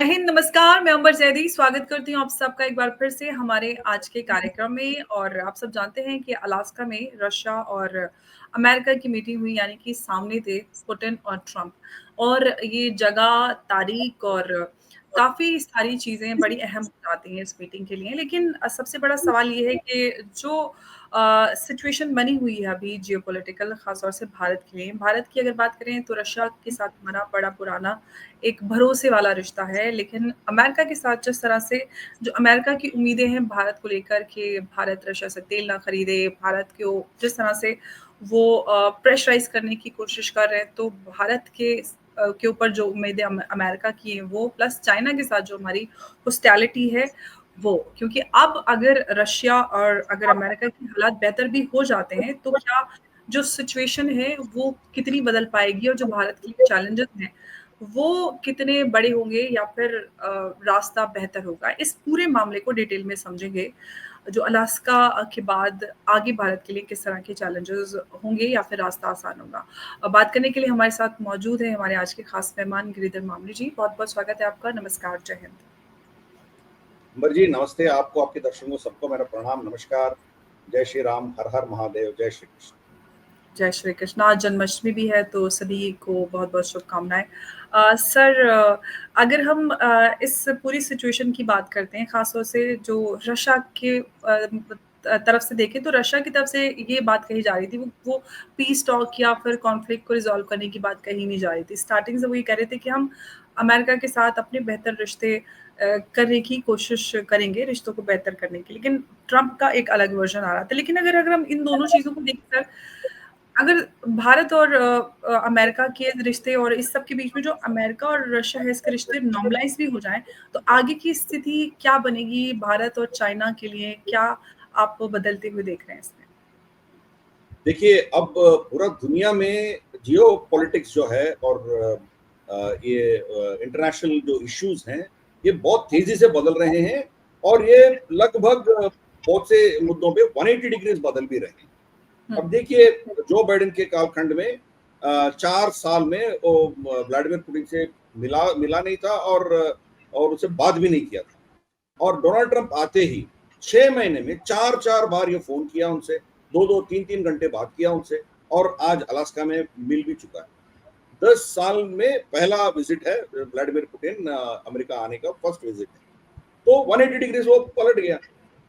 जय हिंद, नमस्कार। मैं अंबर जैदी स्वागत करती हूँ आप सबका एक बार फिर से हमारे आज के कार्यक्रम में। और आप सब जानते हैं कि अलास्का में रशिया और अमेरिका की मीटिंग हुई, यानी कि सामने थे पुतिन और ट्रंप। और ये जगह, तारीख और काफ़ी सारी चीज़ें बड़ी अहम हो जाती हैं इस मीटिंग के लिए। लेकिन सबसे बड़ा सवाल ये है कि जो सिचुएशन बनी हुई है अभी जियोपॉलिटिकल, ख़ास तौर से भारत के लिए। भारत की अगर बात करें तो रशिया के साथ हमारा बड़ा पुराना एक भरोसे वाला रिश्ता है, लेकिन अमेरिका के साथ जिस तरह से जो अमेरिका की उम्मीदें हैं भारत को लेकर कि भारत रशिया से तेल ना खरीदे, भारत को जिस तरह से वो प्रेशराइज़ करने की कोशिश कर रहे हैं, तो भारत के ऊपर जो उम्मीदें अमेरिका की हैं वो, प्लस चाइना के साथ जो हमारी हॉस्टिलिटी है वो। क्योंकि अब अगर रशिया और अगर अमेरिका की हालात बेहतर भी हो जाते हैं, तो क्या जो सिचुएशन है वो कितनी बदल पाएगी और जो भारत के लिए चैलेंजेस हैं वो कितने बड़े होंगे, या फिर रास्ता बेहतर होगा? इस पूरे मामले को डिटेल में समझेंगे। जो अलास्का के बाद आगे भारत के लिए किस तरह के चैलेंजेस होंगे या फिर रास्ता आसान होगा? बात करने के लिए हमारे साथ मौजूद हैं हमारे आज के खास मेहमान गिरिधर मामले जी। बहुत-बहुत स्वागत है आपका। नमस्कार, जय हिंद। अंबर जी नमस्ते। आपको, आपके दर्शकों सबको मेरा प्रणाम, नमस्कार। जय श्री राम, हर हर महादेव, जय श्री कृष्ण। जय श्री कृष्ण। आज जन्माष्टमी भी है, तो सभी को बहुत-बहुत शुभकामनाएँ। सर, अगर हम इस पूरी सिचुएशन की बात करते हैं, ख़ास तौर से जो रशिया के तरफ से देखें, तो रशिया की तरफ से ये बात कही जा रही थी, वो पीस टॉक या फिर कॉन्फ्लिक्ट को रिज़ॉल्व करने की बात कही नहीं जा रही थी। स्टार्टिंग से वो ये कह रहे थे कि हम अमेरिका के साथ अपने बेहतर रिश्ते करने की कोशिश करेंगे, रिश्तों को बेहतर करने की। लेकिन ट्रंप का एक अलग वर्ज़न आ रहा था। लेकिन अगर हम इन दोनों चीज़ों को देखें सर, अगर भारत और अमेरिका के रिश्ते और इस सब के बीच में जो अमेरिका और रशिया है, इसके रिश्ते नॉर्मलाइज़ भी हो जाएँ, तो आगे की स्थिति क्या बनेगी भारत और चाइना के लिए? क्या आप बदलते हुए देख रहे हैं इसमें? देखिए, अब पूरा दुनिया में जियो पॉलिटिक्स जो है और ये इंटरनेशनल जो इश्यूज हैं, ये बहुत तेजी से बदल रहे हैं। और ये लगभग बहुत से मुद्दों पे 180 डिग्रीज बदल भी रहे हैं। अब देखिए, जो बाइडेन के कालखंड में 4 साल में वो व्लादिमीर पुतिन से मिला नहीं था और उससे बात भी नहीं किया था। और डोनाल्ड ट्रंप आते ही 6 महीने में 4 4 बार ये फोन किया उनसे, 2 2 3 3 घंटे बात किया उनसे, और आज अलास्का में मिल भी चुका है। 10 साल में पहला विजिट है व्लादिमीर पुतिन अमेरिका आने का, फर्स्ट विजिट है। तो 180 डिग्री वो पलट गया।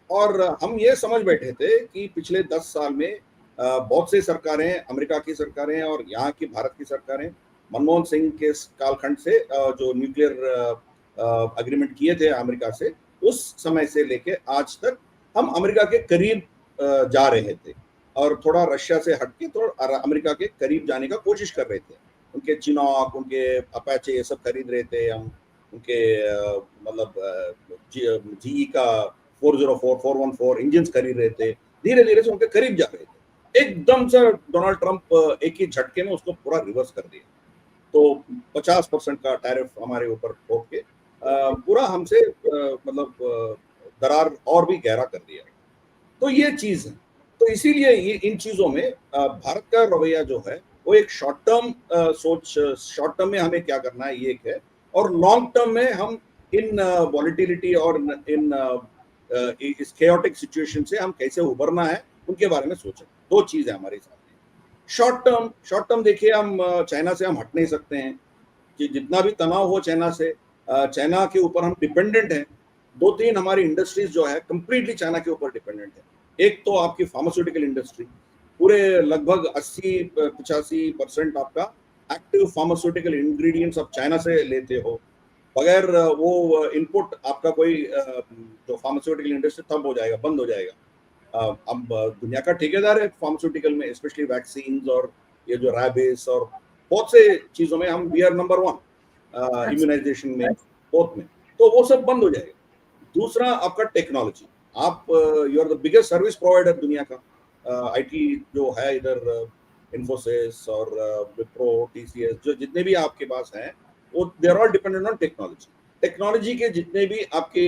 और हम ये समझ बैठे थे कि पिछले 10 साल में बहुत सी सरकारें, अमेरिका की सरकारें और यहाँ की भारत की सरकारें, मनमोहन सिंह के कालखंड से जो न्यूक्लियर अग्रीमेंट किए थे अमेरिका से, उस समय से लेके आज तक हम अमेरिका के करीब जा रहे थे और थोड़ा रशिया से हटके थोड़ा अमेरिका के करीब जाने का कोशिश कर रहे थे। उनके चिनॉक, उनके अपाचे, ये सब खरीद रहे थे हम। उनके मतलब जीई का 404 414 इंजन खरीद रहे थे। धीरे धीरे से उनके करीब जा रहे थे। एकदम से डोनाल्ड ट्रंप एक ही झटके में उसको पूरा रिवर्स कर दिया। तो 50% का टैरिफ हमारे ऊपर ठोक के पूरा हमसे मतलब दरार और भी गहरा कर दिया। तो ये चीज है। तो इसीलिए ये इन चीजों में भारत का रवैया जो है वो एक शॉर्ट टर्म सोच, शॉर्ट टर्म में हमें क्या करना है ये एक है, और लॉन्ग टर्म में हम इन वॉलिटिलिटी और इन इस chaotic सिचुएशन से हम कैसे उभरना है उनके बारे में सोचें। दो चीज है हमारे सामने। शॉर्ट टर्म देखिए, हम चाइना से हम हट नहीं सकते हैं कि जितना भी तनाव हो चाइना से, चाइना के ऊपर हम डिपेंडेंट हैं। 2 3 हमारी इंडस्ट्रीज जो है कंप्लीटली चाइना के ऊपर डिपेंडेंट है। एक तो आपकी फार्मास्यूटिकल इंडस्ट्री, पूरे लगभग 80 85% आपका एक्टिव फार्मास्यूटिकल इंग्रेडिएंट्स आप चाइना से लेते हो। बगैर वो इनपुट आपका कोई जो फार्मास्यूटिकल इंडस्ट्री तब हो जाएगा, बंद हो जाएगा। अब दुनिया का ठेकेदार है फार्मास्यूटिकल में, स्पेशली वैक्सीन और ये जो रैबिस और बहुत से चीजों में हम वी आर नंबर 1 अच्छा। इम्यूनाइजेशन में, बोथ में। तो वो सब बंद हो जाएगा। दूसरा आपका टेक्नोलॉजी, आप you are the biggest service provider दुनिया का। आईटी जो है इधर, इन्फोसिस और विप्रो, टीसीएस, जो जितने भी आपके पास हैं, वो they are all dependent on technology. Technology के जितने भी आपके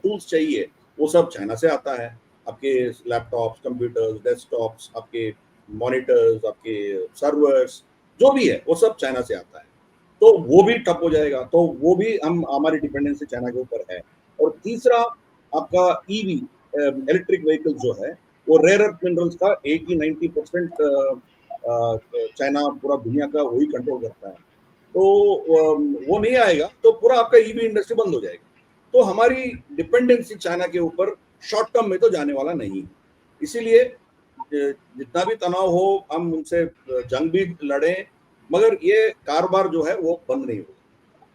टूल्स चाहिए वो सब चाइना से आता है। आपके लैपटॉप्स, कंप्यूटर्स, डेस्कटॉप्स, आपके मॉनिटर्स, आपके सर्वर्स, जो भी है वो सब चाइना से आता है। तो वो भी ठप हो जाएगा, तो वो भी हम हमारी डिपेंडेंसी चाइना के ऊपर है। और तीसरा आपका ईवी इलेक्ट्रिक व्हीकल जो है वो रेयर अर्थ मिनरल्स का 80-90% चाइना पूरा दुनिया का वही कंट्रोल करता है। तो वो नहीं आएगा तो पूरा आपका ईवी इंडस्ट्री बंद हो जाएगा। तो हमारी डिपेंडेंसी चाइना के ऊपर शॉर्ट टर्म में तो जाने वाला नहीं है। इसीलिए जितना भी तनाव हो हम उनसे जंग भी लड़ें, मगर ये कारोबार जो है वो बंद नहीं होगा,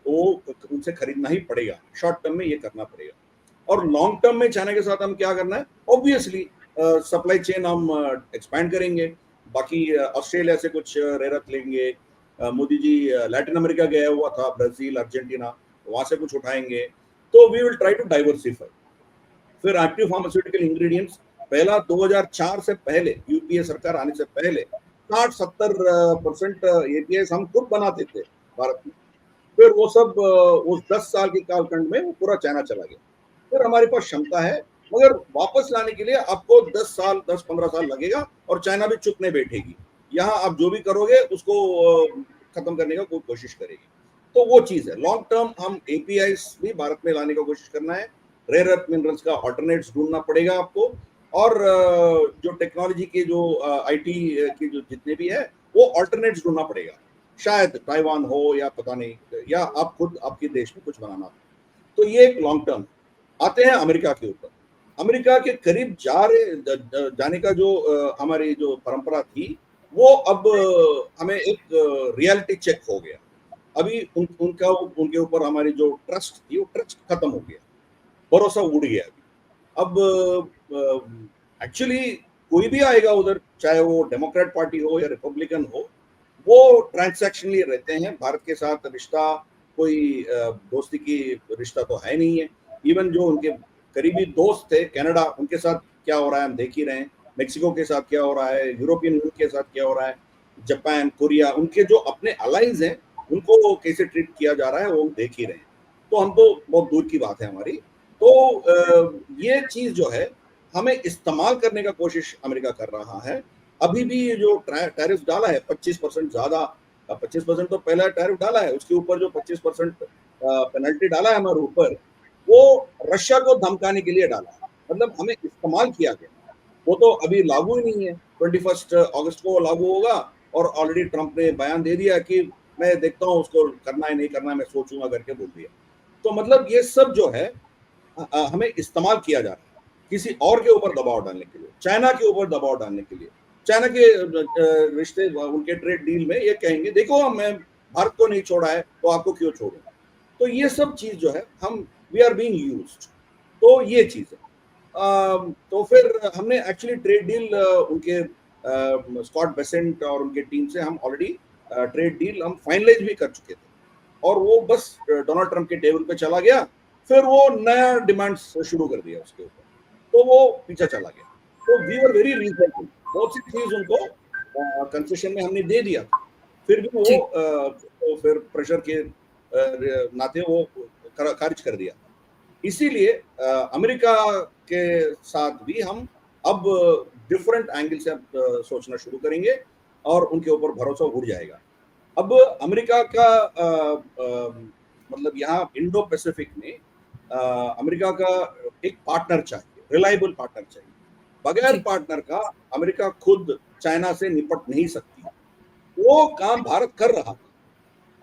वो उनसे खरीदना ही पड़ेगा, शॉर्ट टर्म में ये करना पड़ेगा। और लॉन्ग टर्म में चाइना के साथ हम क्या करना है, ऑब्वियसली सप्लाई चेन हम एक्सपैंड करेंगे। बाकी ऑस्ट्रेलिया से कुछ रेयर अर्थ लेंगे, मोदी जी लैटिन अमेरिका गया हुआ था, ब्राजील, अर्जेंटीना, वहां से कुछ उठाएंगे। तो we will try to diversify. फिर एक्टिव फार्मास्यूटिकल इंग्रेडिएंट्स, पहला 2004 से पहले, यूपीए सरकार आने से पहले 60-70% एपीआई हम खुद बनाते थे भारत में। फिर वो सब उस 10 साल के कालखंड में वो पूरा चाइना चला गया। फिर हमारे पास क्षमता है, मगर वापस लाने के लिए आपको 10 साल, 10-15 साल लगेगा और चाइना भी चुप नहीं बैठेगी। यहाँ आप जो भी करोगे उसको खत्म करने का कोई कोशिश करेगी। तो वो चीज है, लॉन्ग टर्म हम एपीआई भी भारत में लाने का कोशिश करना है। रेयर अर्थ मिनरल्स का ऑल्टरनेट्स ढूंढना पड़ेगा आपको। और जो टेक्नोलॉजी के जो आईटी के जो जितने भी है वो ऑल्टरनेट्स ढूंढना पड़ेगा। शायद ताइवान हो या पता नहीं, या आप खुद आपके देश में कुछ बनाना हो। तो ये एक लॉन्ग टर्म। आते हैं अमेरिका के ऊपर। अमेरिका के करीब जाने का जो हमारी जो परंपरा थी वो अब हमें एक रियलिटी चेक हो गया। अभी उनके ऊपर हमारी जो ट्रस्ट थी वो ट्रस्ट खत्म हो गया, भरोसा उड़ गया। अब एक्चुअली कोई भी आएगा उधर, चाहे वो डेमोक्रेट पार्टी हो या रिपब्लिकन हो, वो ट्रांसैक्शनली रहते हैं। भारत के साथ रिश्ता कोई दोस्ती की रिश्ता तो है नहीं है। इवन जो उनके करीबी दोस्त थे कनाडा, उनके साथ क्या हो रहा है हम देख ही रहे हैं। मेक्सिको के साथ क्या हो रहा है, यूरोपियन यूनियन के साथ क्या हो रहा है, जापान, कोरिया, उनके जो अपने अलाइज हैं उनको कैसे ट्रीट किया जा रहा है वो हम देख ही रहे हैं। तो हम तो बहुत दूर की बात है हमारी। तो ये चीज जो है हमें इस्तेमाल करने का कोशिश अमेरिका कर रहा है। अभी भी जो टैरिफ डाला है 25% ज्यादा, 25% तो पहला टैरिफ डाला है, उसके ऊपर जो 25% पेनल्टी डाला है हमारे ऊपर, वो रशिया को धमकाने के लिए डाला है। मतलब हमें इस्तेमाल किया गया, वो तो अभी लागू ही नहीं है। 21 अगस्त को लागू होगा और ऑलरेडी ट्रंप ने बयान दे दिया कि मैं देखता हूँ उसको करना है नहीं करना है, मैं सोचूंगा करके बोल दिया। तो मतलब ये सब जो है हमें इस्तेमाल किया जा रहा है किसी और के ऊपर दबाव डालने के लिए, चाइना के ऊपर दबाव डालने के लिए। चाइना के रिश्ते, उनके ट्रेड डील में ये कहेंगे देखो मैं भारत को नहीं छोड़ा है तो आपको क्यों छोड़ूं। तो ये सब चीज जो है हम वी आर बीइंग यूज्ड। तो ये चीज है। तो फिर हमने एक्चुअली ट्रेड डील उनके स्कॉट बेसेंट और उनके टीम से हम ऑलरेडी ट्रेड डील हम फाइनलाइज भी कर चुके थे, और वो बस डोनाल्ड ट्रंप के टेबल पे चला गया। फिर वो नया डिमांड्स शुरू कर दिया उसके ऊपर, तो वो पीछे चला गया। तो वी वर वेरी रीजनेबल, बहुत सी चीज उनको कंसेशन में हमने दे दिया, फिर भी वो तो फिर प्रेशर के नाते वो खारिज कर दिया। इसीलिए अमेरिका के साथ भी हम अब डिफरेंट एंगल से सोचना शुरू करेंगे और उनके ऊपर भरोसा उड़ जाएगा। अब अमेरिका का मतलब यहाँ इंडो पैसिफिक में अमेरिका का एक पार्टनर चाहिए, रिलायबल पार्टनर चाहिए। बगैर पार्टनर का अमेरिका खुद चाइना से निपट नहीं सकती। वो काम भारत कर रहा था,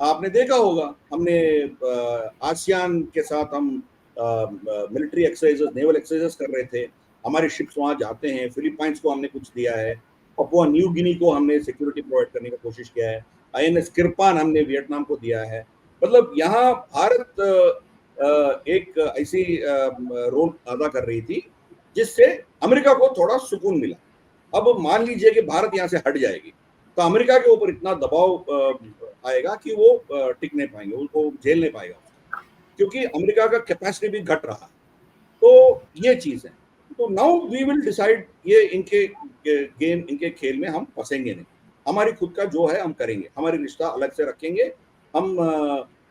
आपने देखा होगा। हमने आसियान के साथ हम मिलिट्री एक्सरसाइजेस, नेवल एक्सरसाइजेस कर रहे थे। हमारे शिप्स वहां जाते हैं। फिलीपाइंस को हमने कुछ दिया है, पपुआ न्यू गिनी को हमने सिक्योरिटी प्रोवाइड करने की कोशिश किया है, आईएनएस किरपान हमने वियतनाम को दिया है। मतलब यहाँ भारत एक ऐसी रोल अदा कर रही थी जिससे अमेरिका को थोड़ा सुकून मिला। अब मान लीजिए कि भारत यहाँ से हट जाएगी तो अमेरिका के ऊपर इतना दबाव आएगा कि वो टिक नहीं पाएंगे, उनको झेल नहीं पाएगा, क्योंकि अमेरिका का कैपेसिटी भी घट रहा है। तो ये चीज है। तो नाउ वी विल डिसाइड, ये इनके गेम, इनके खेल में हम फंसेंगे नहीं। हमारी खुद का जो है हम करेंगे, हमारी रिश्ता अलग से रखेंगे। हम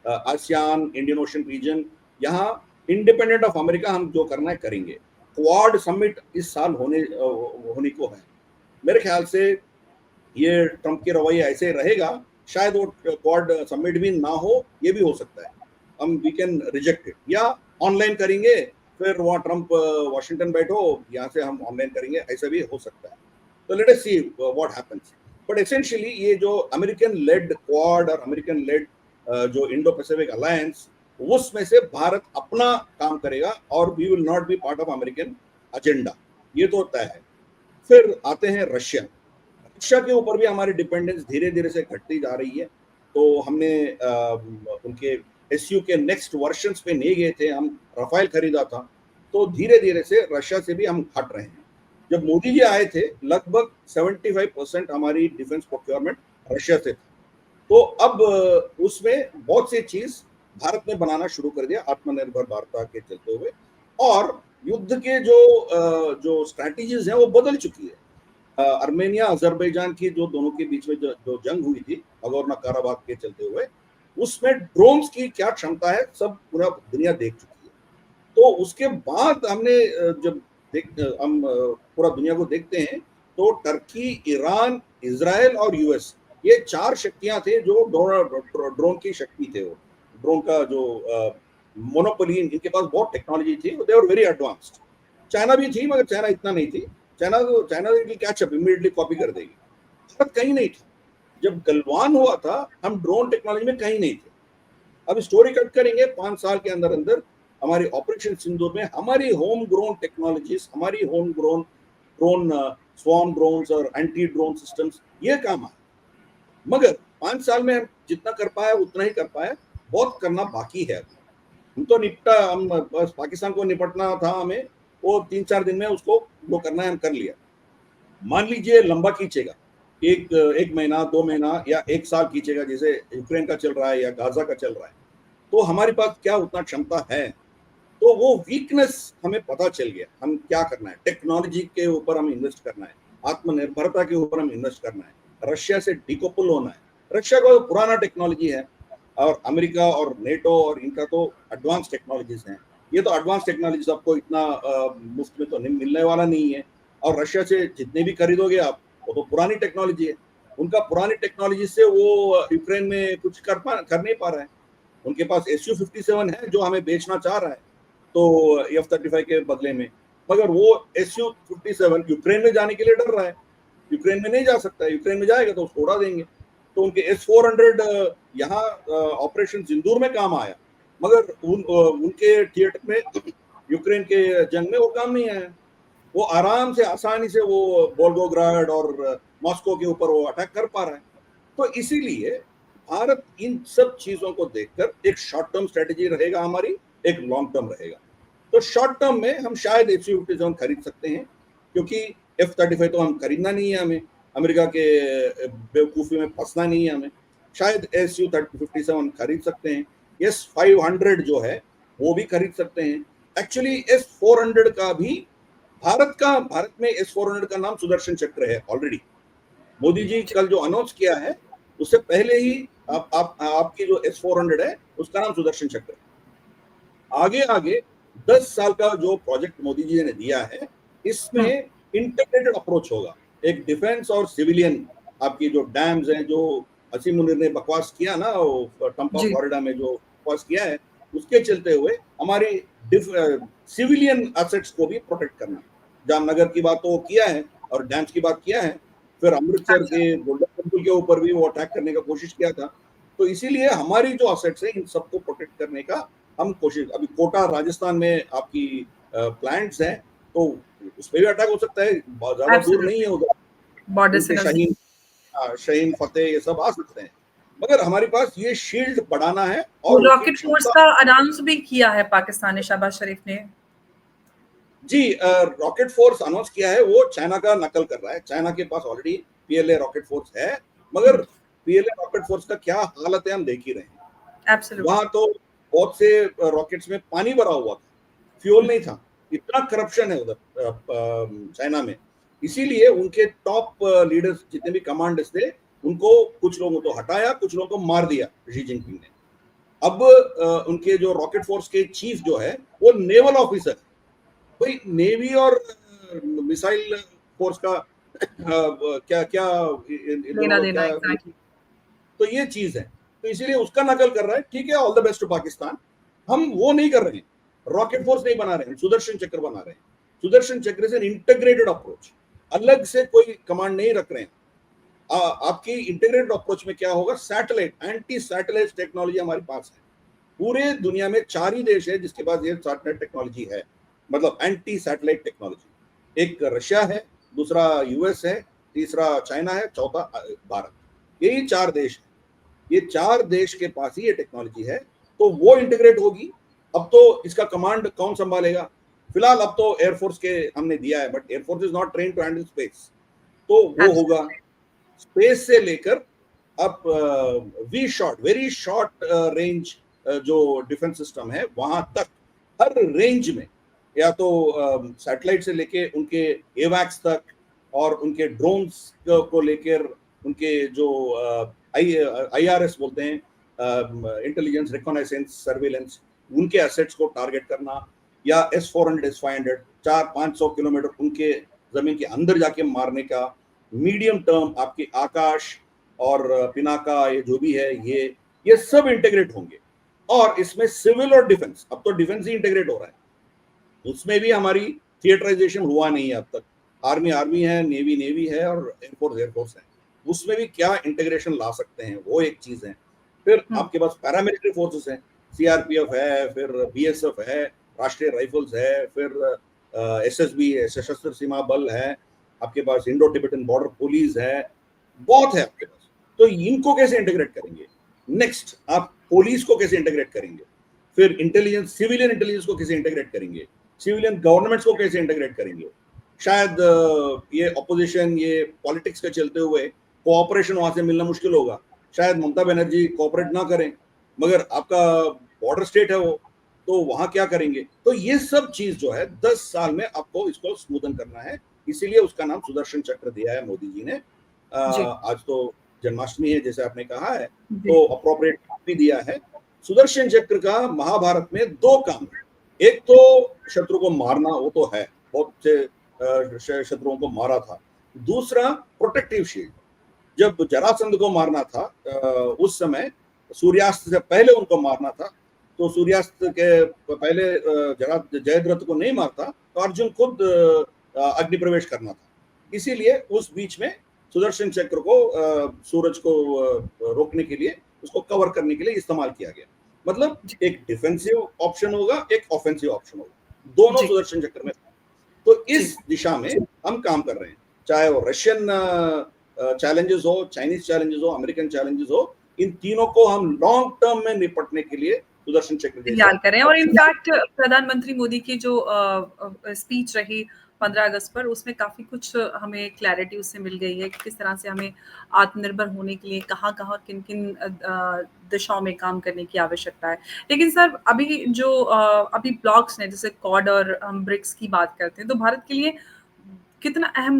आसियान, इंडियन ओशन रीजन, यहाँ इंडिपेंडेंट ऑफ अमेरिका हम जो करना है करेंगे। क्वाड समिट इस साल होने को है। मेरे ख्याल से ये ट्रंप के रवैया ऐसे रहेगा शायद वो क्वाड समिट भी ना हो, ये भी हो सकता है, हम वी कैन रिजेक्ट इट, या ऑनलाइन करेंगे, फिर वहाँ ट्रम्प वॉशिंगटन बैठो, यहाँ से हम ऑनलाइन करेंगे, ऐसा भी हो सकता है। तो let us see what happens. But essentially ये जो अमेरिकन लेड क्वाड और अमेरिकन लेड जो इंडो पैसिफिक अलायंस, उसमें से भारत अपना काम करेगा और we will not be part of American agenda, ये तो तय है। फिर आते हैं रशिया। रशिया के ऊपर भी हमारी डिपेंडेंस धीरे धीरे से घटती जा रही है। तो हमने उनके एसयू के नेक्स्ट वर्जन्स पे नहीं गए थे, हम रफाइल खरीदा था, तो धीरे धीरे से रशिया से भी हम हट रहे हैं। जब मोदी जी आए थे लगभग 75% हमारी डिफेंस प्रोक्योरमेंट रशिया से था। तो अब उसमें बहुत सी चीज भारत ने बनाना शुरू कर दिया आत्मनिर्भर भारत के चलते हुए, और युद्ध के जो स्ट्रैटेजीज हैं वो बदल चुकी है। अर्मेनिया अजरबैजान की जो दोनों के बीच में जो जंग हुई थी अगोर्नो काराबाख के चलते हुए, उसमें ड्रोन्स की क्या क्षमता है सब पूरा दुनिया देख चुकी है। तो उसके बाद हमने जब हम पूरा दुनिया को देखते हैं, तो टर्की, ईरान, इजराइल और यूएस, ये चार शक्तियां थे जो ड्रोन की शक्ति थे। वो ड्रोन का जो मोनोपोली, इनके पास बहुत टेक्नोलॉजी थी, दे वर वेरी एडवांस्ड। चाइना भी थी, मगर चाइना इतना नहीं थी। China will catch up, immediately copy कर देगी। भारत कहीं नहीं था जब गलवान हुआ था, हम ड्रोन टेक्नोलॉजी में कहीं नहीं थे। अब स्टोरी कट करेंगे, 5 साल के अंदर अंदर हमारी ऑपरेशन सिंदूर में हमारी होम ग्रोन टेक्नोलॉजीज, हमारी home grown drone, swarm drones और एंटी ड्रोन सिस्टम्स, ये काम आए। मगर 5 साल में हम जितना कर पाए उतना ही कर पाए, बहुत करना बाकी है। हम तो निपटा, हम बस पाकिस्तान को निपटना था हमें, वो 3-4 दिन में उसको वो करना है, हम कर लिया। मान लीजिए लंबा खींचेगा, एक महीना, 2 महीना या 1 साल खींचेगा, जैसे यूक्रेन का चल रहा है या गाजा का चल रहा है, तो हमारे पास क्या उतना क्षमता है? तो वो वीकनेस हमें पता चल गया, हम क्या करना है। टेक्नोलॉजी के ऊपर हम इन्वेस्ट करना है, आत्मनिर्भरता के ऊपर हम इन्वेस्ट करना है, रशिया से डिकोपल होना है। रशिया का तो पुराना टेक्नोलॉजी है, और अमेरिका और नेटो और इनका तो एडवांस टेक्नोलॉजीज हैं। ये तो एडवांस टेक्नोलॉजीज आपको इतना मुफ्त में तो नहीं मिलने वाला नहीं है। और रशिया से जितने भी खरीदोगे आप, वो तो पुरानी टेक्नोलॉजी है। उनका पुरानी टेक्नोलॉजी से वो यूक्रेन में कुछ कर नहीं पा रहा है। उनके पास SU-57 है जो हमें बेचना चाह रहा है, तो F-35 के बदले में। मगर वो SU-57 यूक्रेन में जाने के लिए डर रहा है, यूक्रेन में नहीं जा सकता है, यूक्रेन में जाएगा तो उसको उड़ा देंगे। तो उनके S-400 यहाँ ऑपरेशन सिंदूर में काम आया, मगर उनके थिएटर में, यूक्रेन के जंग में वो काम नहीं आया। वो आराम से, आसानी से वो वोल्गोग्राड और मॉस्को के ऊपर वो अटैक कर पा रहा है। तो इसीलिए भारत इन सब चीजों को देखकर, एक शॉर्ट टर्म स्ट्रेटेजी रहेगा हमारी, एक लॉन्ग टर्म रहेगा। तो शॉर्ट टर्म में हम शायद F-57 खरीद सकते हैं, क्योंकि F-35 तो हम खरीदना नहीं है, हमें अमेरिका के बेवकूफ़ी में फंसना नहीं है हमें। शायद SU-57 खरीद सकते हैं। S-500 जो है वो भी खरीद सकते हैं। एक्चुअली S-400 का भी भारत में S-400 का नाम सुदर्शन चक्र है ऑलरेडी। मोदी जी कल जो अनाउंस किया है, उससे पहले ही आपकी जो S-400 है उसका नाम सुदर्शन चक्र है। आगे आगे 10 साल का जो प्रोजेक्ट मोदी जी ने दिया है, इसमें इंटीग्रेटेड अप्रोच होगा। एक डिफेंस और सिविलियन, आपकी जो डैम्स हैं, जो असीम मुनीर ने बकवास किया ना, टम्पा फ्लोरिडा में जो बकवास किया है, उसके चलते हुए हमारी सिविलियन एसेट्स को भी प्रोटेक्ट करना। जामनगर की बात तो किया है और डैम्स की बात किया है, फिर अमृतसर के गोल्डन टेम्पल के ऊपर भी वो अटैक करने का कोशिश किया था। तो इसीलिए हमारी जो एसेट्स है, इन सबको प्रोटेक्ट करने का हम कोशिश, अभी कोटा राजस्थान में आपकी प्लांट्स हैं, तो उस पर भी अटैक हो सकता है, ज्यादा दूर नहीं है उधर, बॉर्डर से शाहीन फतेह ये सब आ सकते हैं। मगर हमारे पास ये शील्ड बढ़ाना है। और रॉकेट फोर्स का अनाउंस भी किया है पाकिस्तान ने, शहबाज शरीफ ने। जी, रॉकेट फोर्स अनाउंस किया है, वो चाइना का नकल कर रहा है। चाइना के पास ऑलरेडी PLA रॉकेट फोर्स है, मगर PLA रॉकेट फोर्स का क्या हालत है हम देख ही रहे हैं। वहां तो बहुत से रॉकेट्स में पानी भरा हुआ था, फ्यूल नहीं था, इतना करप्शन है उधर चाइना में। इसीलिए उनके टॉप लीडर्स जितने भी कमांडर्स थे, उनको कुछ लोगों को हटाया, कुछ लोगों को मार दिया शी जिनपिंग ने। अब उनके जो रॉकेट फोर्स के चीफ जो है वो नेवल ऑफिसर, भाई नेवी और मिसाइल फोर्स का क्या क्या लेना देना, तो ये चीज है, तो इसीलिए उसका नकल कर रहा है। ठीक है, all the best to Pakistan. हम वो नहीं कर रहे हैं, रॉकेट फोर्स नहीं बना रहे हैं, सुदर्शन चक्र बना रहे हैं। सुदर्शन चक्र से इंटीग्रेटेड अप्रोच, अलग से कोई कमांड नहीं रख रहे हैं। आपकी इंटीग्रेटेड अप्रोच में क्या होगा, सैटेलाइट, एंटी सैटेलाइट टेक्नोलॉजी हमारे पास है। पूरे दुनिया में 4 ही देश है जिसके पास ये सैटेलाइट टेक्नोलॉजी है, मतलब एंटी सैटेलाइट टेक्नोलॉजी। एक रशिया है, दूसरा यूएस है, तीसरा चाइना है, चौथा भारत। यही 4 देश है, ये 4 देश के पास ही ये टेक्नोलॉजी है। तो वो इंटीग्रेट होगी। अब तो इसका कमांड कौन संभालेगा? फिलहाल अब तो एयरफोर्स के हमने दिया है, but air force is not train to handle space, तो वो होगा। स्पेस से लेकर अब we short, very short range जो डिफेंस सिस्टम है वहां तक, हर रेंज में, या तो सैटेलाइट से लेके उनके एवैक्स तक, और उनके ड्रोन्स को लेकर उनके जो IRS बोलते हैं, इंटेलिजेंस, रिकॉनाइसेंस, सर्वेलेंस, उनके एसेट्स को टारगेट करना, या S-400, S-500, 400-500 किलोमीटर उनके जमीन के अंदर जाके मारने का। मीडियम टर्म आपके आकाश और पिनाका, ये जो भी है, ये सब इंटीग्रेट होंगे। और इसमें सिविल और डिफेंस, अब तो डिफेंस ही इंटीग्रेट हो रहा है, उसमें भी हमारी थिएटराइजेशन हुआ नहीं है अब तक। आर्मी आर्मी है, नेवी नेवी है, और एयरफोर्स एयरफोर्स है। उसमें भी क्या इंटीग्रेशन ला सकते हैं, वो एक चीज है। फिर आपके पास पैरामिलिट्री फोर्सेस हैं, CRPF है, फिर BSF है, राष्ट्रीय राइफल्स है, फिर SSB है, सशस्त्र सीमा बल है, आपके पास इंडो टिबेटन बॉर्डर पुलिस है, बहुत है आपके पास। तो इनको कैसे इंटीग्रेट करेंगे? नेक्स्ट, आप पुलिस को कैसे इंटीग्रेट करेंगे? फिर इंटेलिजेंस, सिविलियन इंटेलिजेंस को कैसे इंटीग्रेट करेंगे? सिविलियन गवर्नमेंट्स को कैसे इंटीग्रेट करेंगे? शायद ये ऑपोजिशन, ये पॉलिटिक्स के चलते हुए कोऑपरेशन वहां से मिलना मुश्किल होगा। शायद ममता बनर्जी कोऑपरेट ना करें, मगर आपका बॉर्डर स्टेट है वो, तो वहां क्या करेंगे? तो ये सब चीज जो है 10 साल में आपको इसको स्मूथन करना है। इसीलिए उसका नाम सुदर्शन चक्र दिया है मोदी जी ने। आज तो जन्माष्टमी है, जैसे आपने कहा है, तो अप्रोप्रिएट भी दिया है। सुदर्शन चक्र का महाभारत में 2 काम है। एक तो शत्रु को मारना, वो तो है, बहुत से शत्रुओं को मारा था। दूसरा प्रोटेक्टिव शील्ड, जब जरासंध को मारना था उस समय सूर्यास्त से पहले उनको मारना था, तो सूर्यास्त के पहले जयद्रथ को नहीं मारता, तो अर्जुन खुद अग्नि प्रवेश करना था। इसीलिए उस बीच में सुदर्शन चक्र को सूरज को रोकने के लिए, उसको कवर करने के लिए इस्तेमाल किया गया। मतलब एक डिफेंसिव ऑप्शन होगा, एक ऑफेंसिव ऑप्शन होगा, दोनों सुदर्शन चक्र में। तो इस दिशा में हम काम कर रहे हैं, चाहे वो रशियन चैलेंजेस हो, चाइनीज चैलेंजेस हो, अमेरिकन चैलेंजेस हो, इन तीनों को हम लॉन्ग टर्म में निपटने के लिए सुदर्शन चक्र तैयार करें। और इनफैक्ट प्रधानमंत्री मोदी की जो स्पीच रही 15 अगस्त पर, उसमें काफी कुछ हमें क्लैरिटी उससे मिल गई है कि किस तरह से हमें आत्मनिर्भर होने के लिए कहाँ किन किन दिशाओं में काम करने की आवश्यकता है। लेकिन सर, अभी जो अभी ब्लॉक्स ने, जैसे क्वाड और हम ब्रिक्स की बात करते हैं, तो भारत के लिए कितना अहम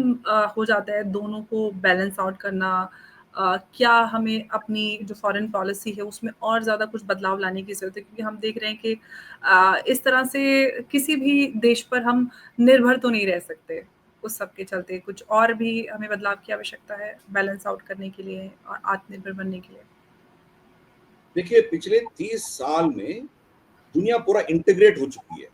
हो जाता है दोनों को बैलेंस आउट करना। क्या हमें अपनी जो फॉरेन पॉलिसी है उसमें और ज़्यादा कुछ बदलाव लाने की ज़रूरत है? क्योंकि हम देख रहे हैं कि इस तरह से किसी भी देश पर हम निर्भर तो नहीं रह सकते। उस सब के चलते कुछ और भी हमें बदलाव की आवश्यकता है बैलेंस आउट करने के लिए और आत्मनिर्भर बनने के लिए। देखिए, पिछले 30 साल में दुनिया पूरा इंटीग्रेट हो चुकी है।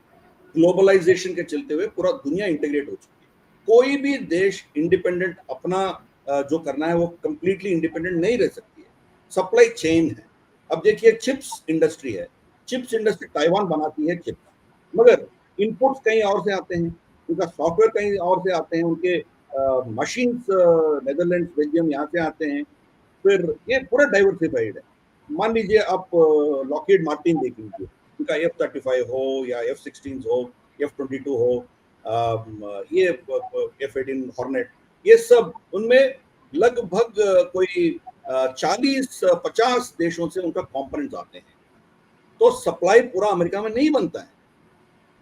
ग्लोबलाइजेशन के चलते हुए पूरा दुनिया इंटीग्रेट हो चुकी है। कोई भी देश इंडिपेंडेंट अपना जो करना है वो कंप्लीटली इंडिपेंडेंट नहीं रह सकती है। सप्लाई चेन है। अब देखिए, चिप्स इंडस्ट्री है, चिप्स इंडस्ट्री ताइवान बनाती है चिप्स, मगर इनपुट्स कहीं और से आते हैं, उनका सॉफ्टवेयर कहीं और से आते हैं, उनके मशीन्स नेदरलैंड, बेल्जियम यहाँ से आते हैं। फिर ये पूरा डाइवर्सिफाइड है। मान लीजिए आप लॉकहीड मार्टिन देख लीजिए, उनका F-35 हो या F-16 हो, F-22 हो, ये F-18 हॉर्नेट, ये सब, उनमें लगभग कोई 40-50 देशों से उनका कंपोनेंट्स आते हैं। तो सप्लाई पूरा अमेरिका में नहीं बनता है।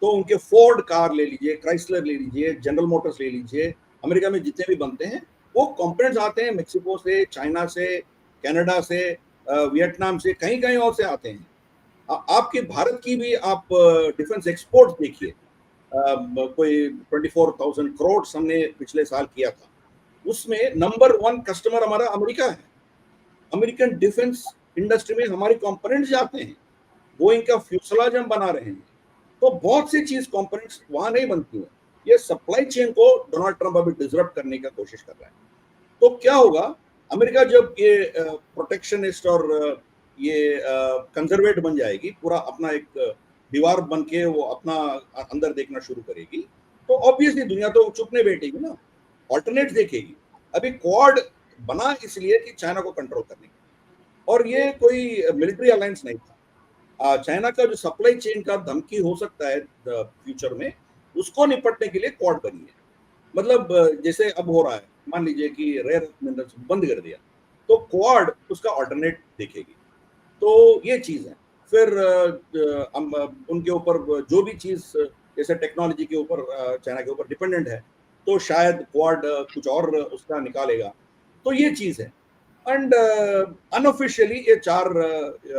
तो उनके फोर्ड कार ले लीजिए, क्राइसलर ले लीजिए, जनरल मोटर्स ले लीजिए, अमेरिका में जितने भी बनते हैं वो कंपोनेंट्स आते हैं मेक्सिको से, चाइना से, कनाडा से, वियतनाम से, कहीं कहीं और से आते हैं। आपके भारत की भी आप डिफेंस एक्सपोर्ट देखिए, कोई 24,000 करोड़ हमने पिछले साल किया था, उसमें नंबर 1 कस्टमर हमारा अमेरिका है। अमेरिकन डिफेंस इंडस्ट्री में हमारे कंपोनेंट्स जाते हैं, बोइंग का फ्यूसलाज हम बना रहे हैं। तो बहुत सी चीज कंपोनेंट्स वहां नहीं बनती हैं। ये सप्लाई चेन को डोनाल्ड ट्रंप अभी डिसरप्ट करने का कोशिश कर रहा है। तो क्या होगा, अमेरिका जब ये प्रोटेक्शनिस्ट और ये कंजर्वेट बन जाएगी, पूरा अपना एक दीवार बन के वो अपना अंदर देखना शुरू करेगी, तो ऑब्वियसली दुनिया तो चुप नहीं बैठेगी ना, ऑल्टरनेट देखेगी। अभी क्वाड बना इसलिए कि चाइना को कंट्रोल करने के, और ये कोई मिलिट्री अलायंस नहीं था। चाइना का जो सप्लाई चेन का धमकी हो सकता है फ्यूचर में, उसको निपटने के लिए क्वाड बनी है। मतलब जैसे अब हो रहा है, मान लीजिए कि रेयर मिनरल्स बंद कर दिया, तो क्वाड उसका ऑल्टरनेट देखेगी। तो ये चीज है। फिर उनके ऊपर जो भी चीज जैसे टेक्नोलॉजी के ऊपर चाइना के ऊपर डिपेंडेंट है, तो शायद क्वाड कुछ और उसका निकालेगा। तो ये चीज है। एंड अनऑफिशियली ये 4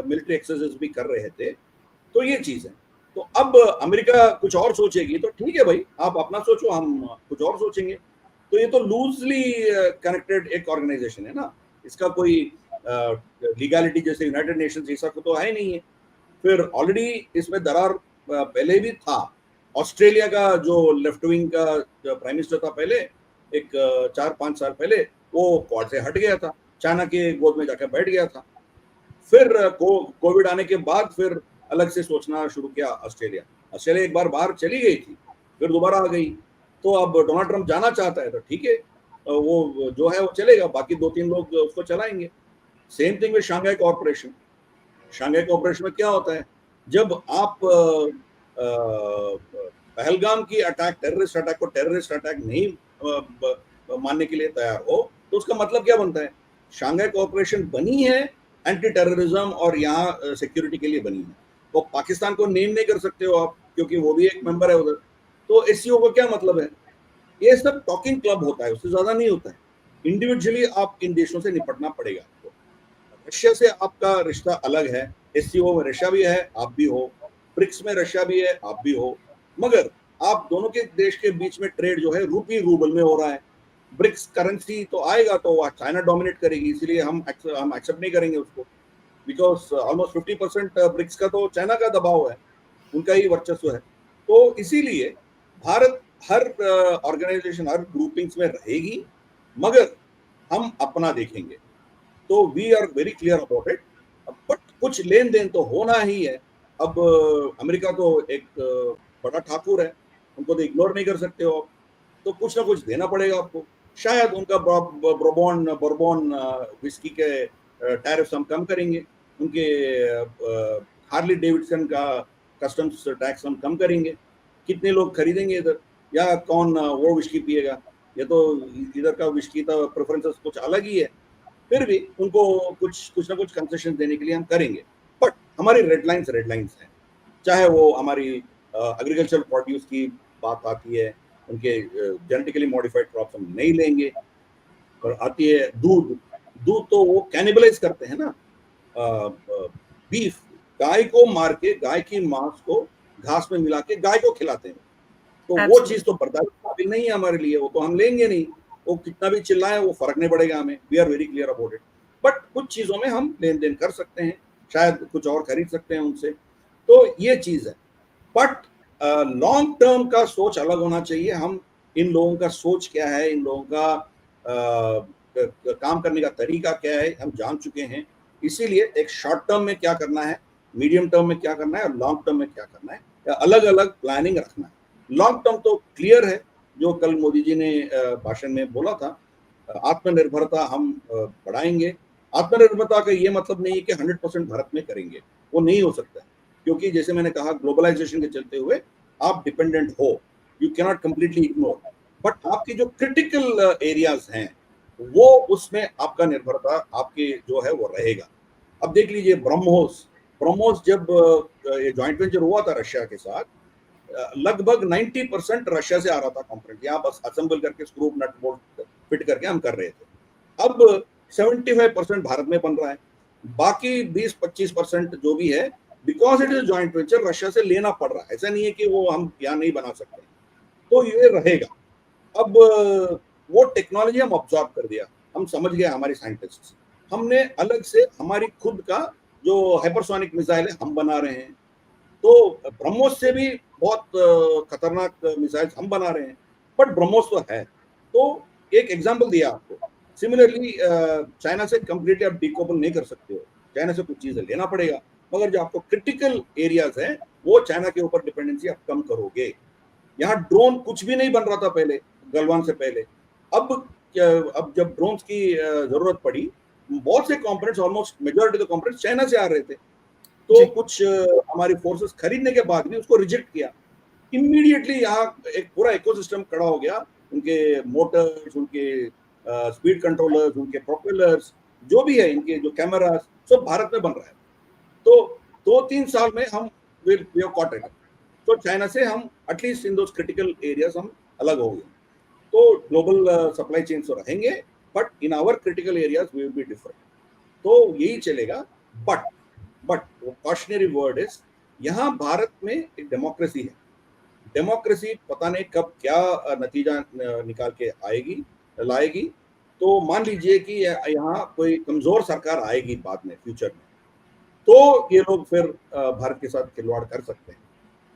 मिलिट्री एक्सरसाइज भी कर रहे थे। तो ये चीज है। तो अब अमेरिका कुछ और सोचेगी तो ठीक है भाई, आप अपना सोचो, हम कुछ और सोचेंगे। तो ये तो लूजली कनेक्टेड एक ऑर्गेनाइजेशन है ना, इसका कोई लीगैलिटी जैसे यूनाइटेड नेशंस जैसा तो है नहीं है। फिर ऑलरेडी इसमें दरार पहले भी था। ऑस्ट्रेलिया का जो लेफ्ट विंग का प्राइम मिनिस्टर था पहले, एक 4-5 साल पहले, वो क्वाड से हट गया था, चाइना के गोद में जाकर बैठ गया था। फिर कोविड आने के बाद फिर अलग से सोचना शुरू किया ऑस्ट्रेलिया। ऑस्ट्रेलिया एक बार बाहर चली गई थी, फिर दोबारा आ गई। तो अब डोनाल्ड ट्रंप जाना चाहता है तो ठीक है, वो जो है वो चलेगा, बाकी 2-3 लोग उसको चलाएंगे। Same thing with Shanghai corporation. Shanghai corporation में क्या होता है, जब आप पहलगाम की अटैक, टेररिस्ट अटैक को टेररिस्ट अटैक नहीं मानने के लिए तैयार हो, तो उसका मतलब क्या बनता है, शंघाई कॉर्पोरेशन बनी है एंटी टेररिज्म और यहाँ सिक्योरिटी के लिए बनी है। तो पाकिस्तान को नेम नहीं कर सकते हो आप, क्योंकि वो भी एक मेंबर है उधर। तो एससीओ का क्या मतलब है, ये सब टॉकिंग क्लब होता है, उससे ज्यादा नहीं होता है। इंडिविजुअली आप इन देशों से निपटना पड़ेगा आपको। रशिया से आपका रिश्ता अलग है, एससीओ में रशिया भी है, आप भी हो, ब्रिक्स में रशिया भी है, आप भी हो, मगर आप दोनों के देश के बीच में ट्रेड जो है रूपी रूबल में हो रहा है। ब्रिक्स करेंसी तो आएगा तो चाइना डोमिनेट करेगी, इसीलिए हम एक्सेप्ट नहीं करेंगे उसको, बिकॉज ऑलमोस्ट 50% ब्रिक्स का तो चाइना का दबाव है, उनका ही वर्चस्व है। तो इसीलिए भारत हर ऑर्गेनाइजेशन, हर ग्रुपिंग्स में रहेगी, मगर हम अपना देखेंगे। तो we are very clear about it. But कुछ लेन देन तो होना ही है। अब अमेरिका तो एक बड़ा ठाकुर है, उनको तो इग्नोर नहीं कर सकते हो आप, तो कुछ ना कुछ देना पड़ेगा आपको। शायद उनका बोरबॉन विस्की के टैरिफ्स हम कम करेंगे, उनके हार्ली डेविडसन का कस्टम्स टैक्स हम कम करेंगे। कितने लोग खरीदेंगे इधर, या कौन वो विस्की पिएगा, ये तो इधर का विस्की का प्रेफरेंसेस कुछ अलग ही है। फिर भी उनको कुछ ना कुछ कंसेशन देने के लिए हम करेंगे। बट हमारी रेड लाइन्स हैं, चाहे वो हमारी एग्रीकल्चर प्रोड्यूस की बात आती है, उनके जेनेटिकली मॉडिफाइड क्रॉप्स हम नहीं लेंगे, और आती है दूध तो वो कैनिबलाइज करते हैं ना, बीफ, गाय को मार के, गाय की मांस को घास में मिला के गाय को खिलाते हैं। तो वो चीज तो बर्दाश्त काबिल नहीं है हमारे लिए, वो तो हम लेंगे नहीं। वो कितना भी चिल्लाए वो फर्क नहीं पड़ेगा हमें, we are very clear about it. But कुछ चीजों में हम लेन देन कर सकते हैं, शायद कुछ और खरीद सकते हैं उनसे। तो ये चीज है। बट लॉन्ग टर्म का सोच अलग होना चाहिए। हम इन लोगों का सोच क्या है, इन लोगों का काम करने का तरीका क्या है, हम जान चुके हैं। इसीलिए एक शॉर्ट टर्म में क्या करना है, मीडियम टर्म में क्या करना है, और लॉन्ग टर्म में क्या करना है, अलग अलग प्लानिंग रखना है। लॉन्ग टर्म तो क्लियर है, जो कल मोदी जी ने भाषण में बोला था, आत्मनिर्भरता हम बढ़ाएंगे। आत्मनिर्भरता का ये मतलब नहीं है कि 100% भारत में करेंगे, वो नहीं हो सकता, क्योंकि जैसे मैंने कहा ग्लोबलाइजेशन के चलते हुए आप डिपेंडेंट हो, you cannot completely ignore. But आपकी जो क्रिटिकल एरियाज हैं, वो उसमें आपका निर्भरता आपके जो है वो रहेगा। अब देख लीजिए ब्रह्मोस जब ये जॉइंट वेंचर हुआ था रशिया के साथ, लगभग 90% रशिया से आ रहा था कंपोनेंट, यहाँ बस असेंबल करके स्क्रू नट बोल्ट फिट करके हम कर रहे थे। अब 75% भारत में बन रहा है, बाकी 20-25% जो भी है, because it is joint venture, Russia से लेना पड़ रहा है। ऐसा नहीं है कि वो हम यहाँ नहीं बना सकते, तो ये रहेगा। अब वो टेक्नोलॉजी हम ऑब्जॉर्व कर दिया, हम समझ गए, हमारे साइंटिस्ट हमने अलग से हमारी खुद का जो हाइपरसोनिक मिसाइल है हम बना रहे हैं। तो ब्रह्मोस से भी बहुत खतरनाक मिसाइल हम बना रहे हैं, बट ब्रह्मोस तो है। तो एक एग्जांपल दिया आपको। सिमिलरली चाइना से कंप्लीटली आप डिकपल नहीं कर सकते हो, चाइना से कुछ चीजें लेना पड़ेगा, मगर जो आपको क्रिटिकल एरियाज हैं वो चाइना के ऊपर डिपेंडेंसी आप कम करोगे। यहाँ ड्रोन कुछ भी नहीं बन रहा था पहले, गलवान से पहले। अब अब जब ड्रोन्स की जरूरत पड़ी, बहुत से components, almost majority of components China से आ रहे थे। तो जी। कुछ हमारी फोर्सेस खरीदने के बाद भी उसको रिजेक्ट किया। इमीडिएटली यहाँ एक पूरा इकोसिस्टम खड़ा हो गया। उनके मोटर्स, उनके स्पीड कंट्रोलर्स, उनके प्रोपेलर्स, जो भी है, इनके जो कैमरास, सब भारत में बन रहा है। तो 2-3 साल में हम विल कॉट इट। तो चाइना से हम at least in those critical areas हम अलग हो गए। तो ग्लोबल सप्लाई चेन तो रहेंगे, but in our critical areas we will be different. तो यही चलेगा। बट कॉशनरी वर्ड इज, यहाँ भारत में एक डेमोक्रेसी है। डेमोक्रेसी पता नहीं कब क्या नतीजा निकाल के लाएगी। तो मान लीजिए कि यहाँ कोई कमजोर सरकार आएगी बाद में, फ्यूचर में, तो ये लोग फिर भारत के साथ खिलवाड़ कर सकते हैं।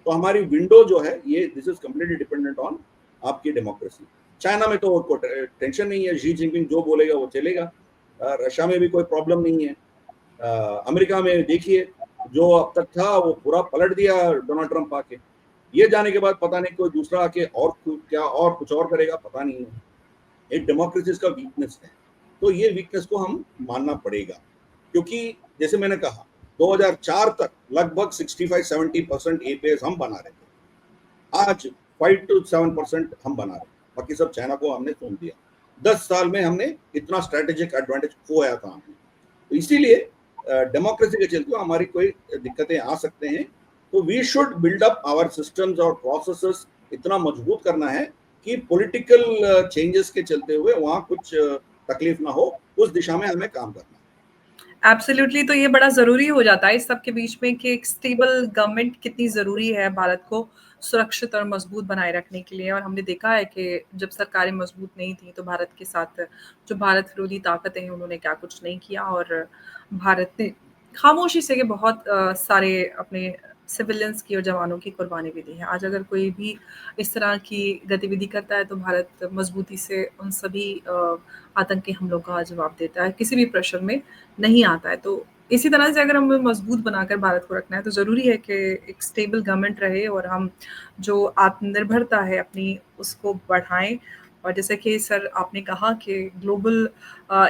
तो हमारी विंडो जो है ये, this is completely dependent on आपकी डेमोक्रेसी। चाइना में तो टेंशन नहीं है, शी जिनपिंग जो बोलेगा वो चलेगा। रशिया में भी कोई प्रॉब्लम नहीं है। अमेरिका में देखिए, जो अब तक था वो पूरा पलट दिया डोनाल्ड ट्रंप आके। ये जाने के बाद पता नहीं कोई दूसरा आके और क्या और कुछ और करेगा, पता नहीं है। एक डेमोक्रेसी का वीकनेस है, तो ये वीकनेस को हम मानना पड़ेगा। क्योंकि जैसे मैंने कहा, 2004 तक लगभग 65-70% एपीएस हम बना रहे थे। आज 5-7% हम बना रहे हैं, बाकी सब चाइना को हमने सौंप दिया। 10 साल में हमने इतना स्ट्रेटेजिक एडवांटेज खोया था हमने। तो इसीलिए डेमोक्रेसी के चलते हमारी कोई दिक्कतें आ सकते हैं। तो we should build up our systems और प्रोसेसेस, इतना मजबूत करना है कि पॉलिटिकल चेंजेस के चलते हुए वहां कुछ तकलीफ ना हो। उस दिशा में हमें काम करना है। एब्सोल्युटली, तो ये बड़ा ज़रूरी हो जाता है इस सब के बीच में कि एक स्टेबल गवर्नमेंट कितनी ज़रूरी है भारत को सुरक्षित और मजबूत बनाए रखने के लिए। और हमने देखा है कि जब सरकारें मजबूत नहीं थी तो भारत के साथ जो भारत विरोधी ताकतें हैं उन्होंने क्या कुछ नहीं किया, और भारत ने खामोशी से बहुत सारे अपने सिविलियंस की और जवानों की कुर्बानी भी दी है। आज अगर कोई भी इस तरह की गतिविधि करता है तो भारत मजबूती से उन सभी आतंकी हमलों का जवाब देता है, किसी भी प्रेशर में नहीं आता है। तो इसी तरह से अगर हमें मजबूत बनाकर भारत को रखना है तो ज़रूरी है कि एक स्टेबल गवर्नमेंट रहे और हम जो आत्मनिर्भरता है अपनी उसको बढ़ाएं। और जैसे कि सर आपने कहा कि ग्लोबल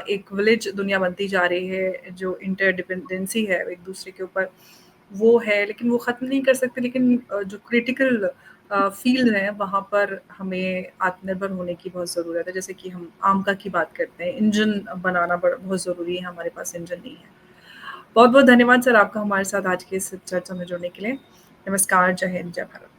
एक विलेज दुनिया बनती जा रही है, जो इंटरडिपेंडेंसी है एक दूसरे के ऊपर वो है, लेकिन वो ख़त्म नहीं कर सकते। लेकिन जो क्रिटिकल फील्ड है वहाँ पर हमें आत्मनिर्भर होने की बहुत ज़रूरत है। जैसे कि हम आमका की बात करते हैं, इंजन बनाना बहुत ज़रूरी है, हमारे पास इंजन नहीं है। बहुत बहुत धन्यवाद सर आपका हमारे साथ आज के इस चर्चा में जुड़ने के लिए। नमस्कार, जय हिंद, जय भारत।